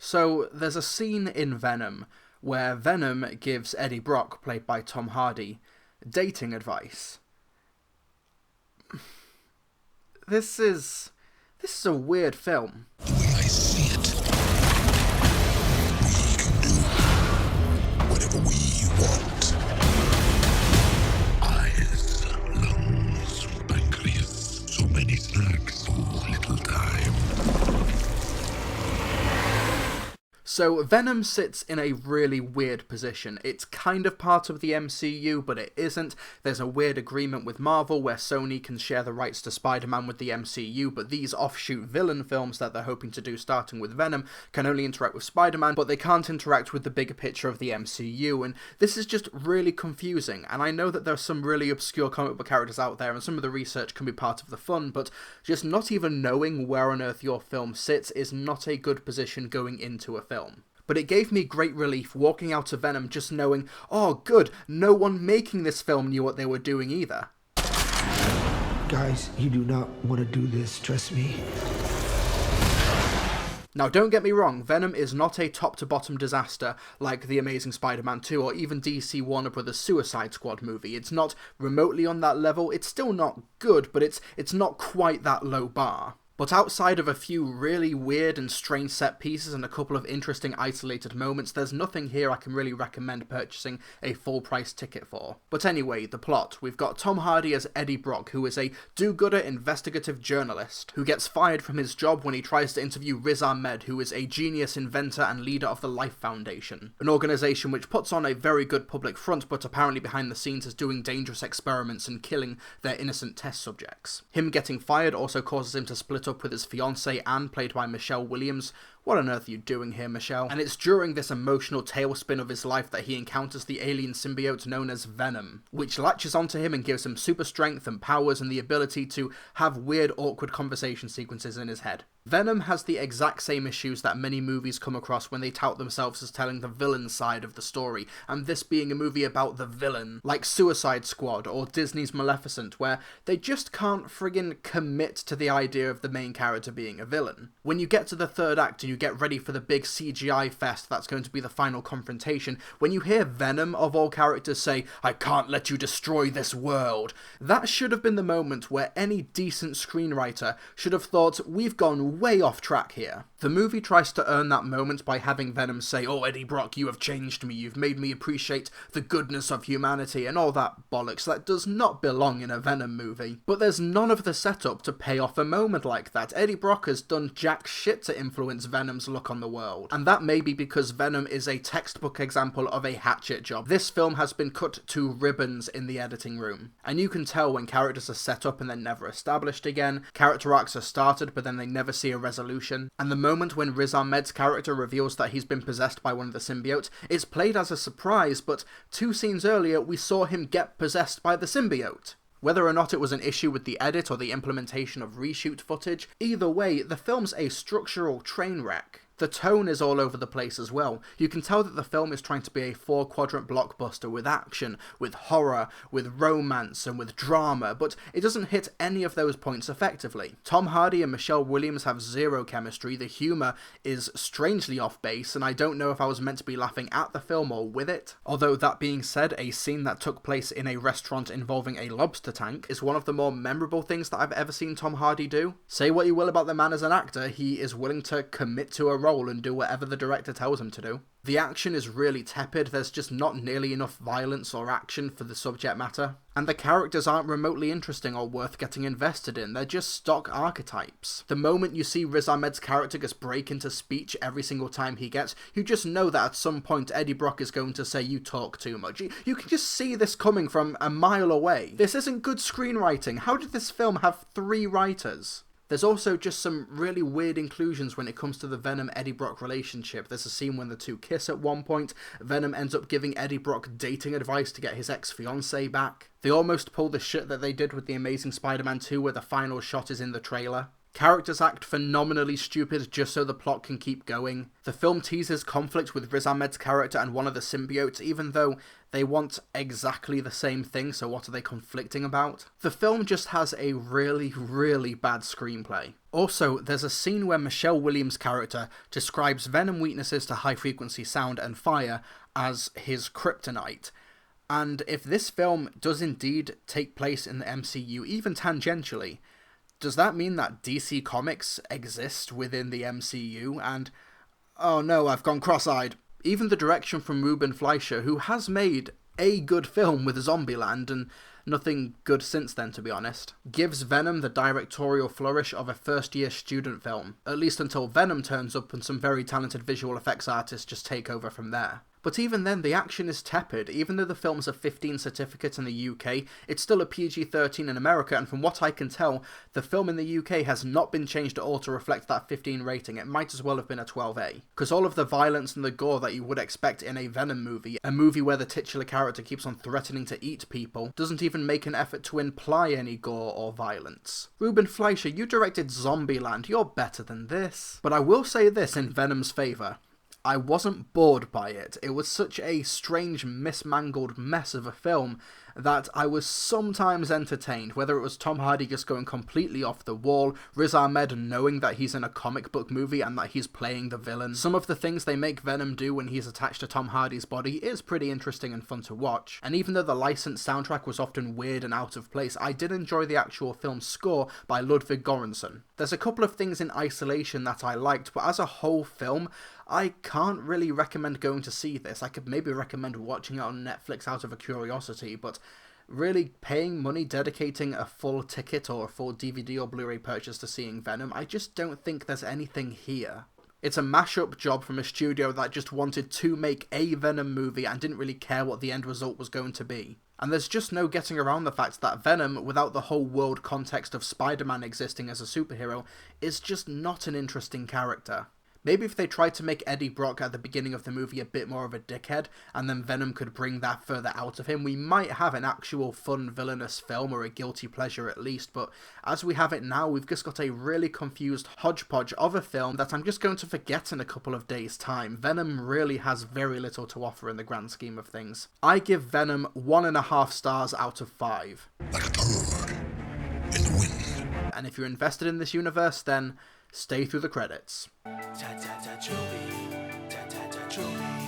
So there's a scene in Venom where Venom gives Eddie Brock, played by Tom Hardy, dating advice. This is a weird film. The way I see it, we can do whatever we want. Eyes, lungs, pancreas, so many snacks, so little time. So Venom sits in a really weird position. It's kind of part of the MCU, but it isn't. There's a weird agreement with Marvel where Sony can share the rights to Spider-Man with the MCU, but these offshoot villain films that they're hoping to do starting with Venom can only interact with Spider-Man, but they can't interact with the bigger picture of the MCU, and this is just really confusing. And I know that there's some really obscure comic book characters out there, and some of the research can be part of the fun, but just not even knowing where on earth your film sits is not a good position going into a film. But it gave me great relief walking out of Venom just knowing, oh good, no one making this film knew what they were doing either. Guys, you do not want to do this, trust me. Now don't get me wrong, Venom is not a top-to-bottom disaster like The Amazing Spider-Man 2 or even DC Warner Bros. Suicide Squad movie. It's not remotely on that level, it's still not good, but it's not quite that low bar. But outside of a few really weird and strange set pieces and a couple of interesting isolated moments, there's nothing here I can really recommend purchasing a full price ticket for. But anyway, the plot. We've got Tom Hardy as Eddie Brock, who is a do-gooder investigative journalist, who gets fired from his job when he tries to interview Riz Ahmed, who is a genius inventor and leader of the Life Foundation, an organisation which puts on a very good public front, but apparently behind the scenes is doing dangerous experiments and killing their innocent test subjects. Him getting fired also causes him to split up with his fiancée Anne, played by Michelle Williams. What on earth are you doing here, Michelle? And it's during this emotional tailspin of his life that he encounters the alien symbiote known as Venom, which latches onto him and gives him super strength and powers and the ability to have weird, awkward conversation sequences in his head. Venom has the exact same issues that many movies come across when they tout themselves as telling the villain side of the story, and this being a movie about the villain, like Suicide Squad or Disney's Maleficent, where they just can't friggin' commit to the idea of the main character being a villain. When you get to the third act and you get ready for the big CGI fest that's going to be the final confrontation, when you hear Venom, of all characters, say, "I can't let you destroy this world," that should have been the moment where any decent screenwriter should have thought, we've gone way off track here. The movie tries to earn that moment by having Venom say, "Oh, Eddie Brock, you have changed me, you've made me appreciate the goodness of humanity," and all that bollocks that does not belong in a Venom movie. But there's none of the setup to pay off a moment like that. Eddie Brock has done jack shit to influence Venom's look on the world, and that may be because Venom is a textbook example of a hatchet job. This film has been cut to ribbons in the editing room, and you can tell when characters are set up and then never established again, character arcs are started but then they never see a resolution, and the moment when Riz Ahmed's character reveals that he's been possessed by one of the symbiotes, it's played as a surprise, but 2 scenes earlier we saw him get possessed by the symbiote. Whether or not it was an issue with the edit or the implementation of reshoot footage, either way, the film's a structural train wreck. The tone is all over the place as well. You can tell that the film is trying to be a 4-quadrant blockbuster with action, with horror, with romance, and with drama, but it doesn't hit any of those points effectively. Tom Hardy and Michelle Williams have zero chemistry, the humour is strangely off base, and I don't know if I was meant to be laughing at the film or with it. Although that being said, a scene that took place in a restaurant involving a lobster tank is one of the more memorable things that I've ever seen Tom Hardy do. Say what you will about the man as an actor, he is willing to commit to a role and do whatever the director tells him to do. The action is really tepid, there's just not nearly enough violence or action for the subject matter, and the characters aren't remotely interesting or worth getting invested in, they're just stock archetypes. The moment you see Riz Ahmed's character just break into speech every single time he gets, you just know that at some point Eddie Brock is going to say, "You talk too much." You can just see this coming from a mile away. This isn't good screenwriting. How did this film have 3 writers? There's also just some really weird inclusions when it comes to the Venom-Eddie Brock relationship. There's a scene when the two kiss at one point. Venom ends up giving Eddie Brock dating advice to get his ex-fiancée back. They almost pull the shit that they did with The Amazing Spider-Man 2 where the final shot is in the trailer. Characters act phenomenally stupid just so the plot can keep going. The film teases conflict with Riz Ahmed's character and one of the symbiotes, even though they want exactly the same thing, so what are they conflicting about? The film just has a really, really bad screenplay. Also, there's a scene where Michelle Williams' character describes Venom weaknesses to high-frequency sound and fire as his kryptonite. And if this film does indeed take place in the MCU, even tangentially, does that mean that DC Comics exist within the MCU? And, oh no, I've gone cross-eyed. Even the direction from Ruben Fleischer, who has made a good film with Zombieland, and nothing good since then, to be honest, gives Venom the directorial flourish of a first-year student film, at least until Venom turns up and some very talented visual effects artists just take over from there. But even then, the action is tepid. Even though the film's a 15 certificate in the UK, it's still a PG-13 in America, and from what I can tell, the film in the UK has not been changed at all to reflect that 15 rating. It might as well have been a 12A. Because all of the violence and the gore that you would expect in a Venom movie, a movie where the titular character keeps on threatening to eat people, doesn't even make an effort to imply any gore or violence. Ruben Fleischer, you directed Zombieland, you're better than this. But I will say this in Venom's favour. I wasn't bored by it. It was such a strange, mismangled mess of a film that I was sometimes entertained, whether it was Tom Hardy just going completely off the wall, Riz Ahmed knowing that he's in a comic book movie and that he's playing the villain. Some of the things they make Venom do when he's attached to Tom Hardy's body is pretty interesting and fun to watch, and even though the licensed soundtrack was often weird and out of place, I did enjoy the actual film score by Ludwig Göransson. There's a couple of things in isolation that I liked, but as a whole film, I can't really recommend going to see this. I could maybe recommend watching it on Netflix out of a curiosity, but really paying money, dedicating a full ticket or a full DVD or Blu-ray purchase to seeing Venom, I just don't think there's anything here. It's a mashup job from a studio that just wanted to make a Venom movie and didn't really care what the end result was going to be. And there's just no getting around the fact that Venom, without the whole world context of Spider-Man existing as a superhero, is just not an interesting character. Maybe if they tried to make Eddie Brock at the beginning of the movie a bit more of a dickhead, and then Venom could bring that further out of him, we might have an actual fun villainous film, or a guilty pleasure at least, but as we have it now, we've just got a really confused hodgepodge of a film that I'm just going to forget in a couple of days' time. Venom really has very little to offer in the grand scheme of things. I give Venom 1.5 stars out of 5. Like a turd in the wind. And if you're invested in this universe, then stay through the credits. Trilbee.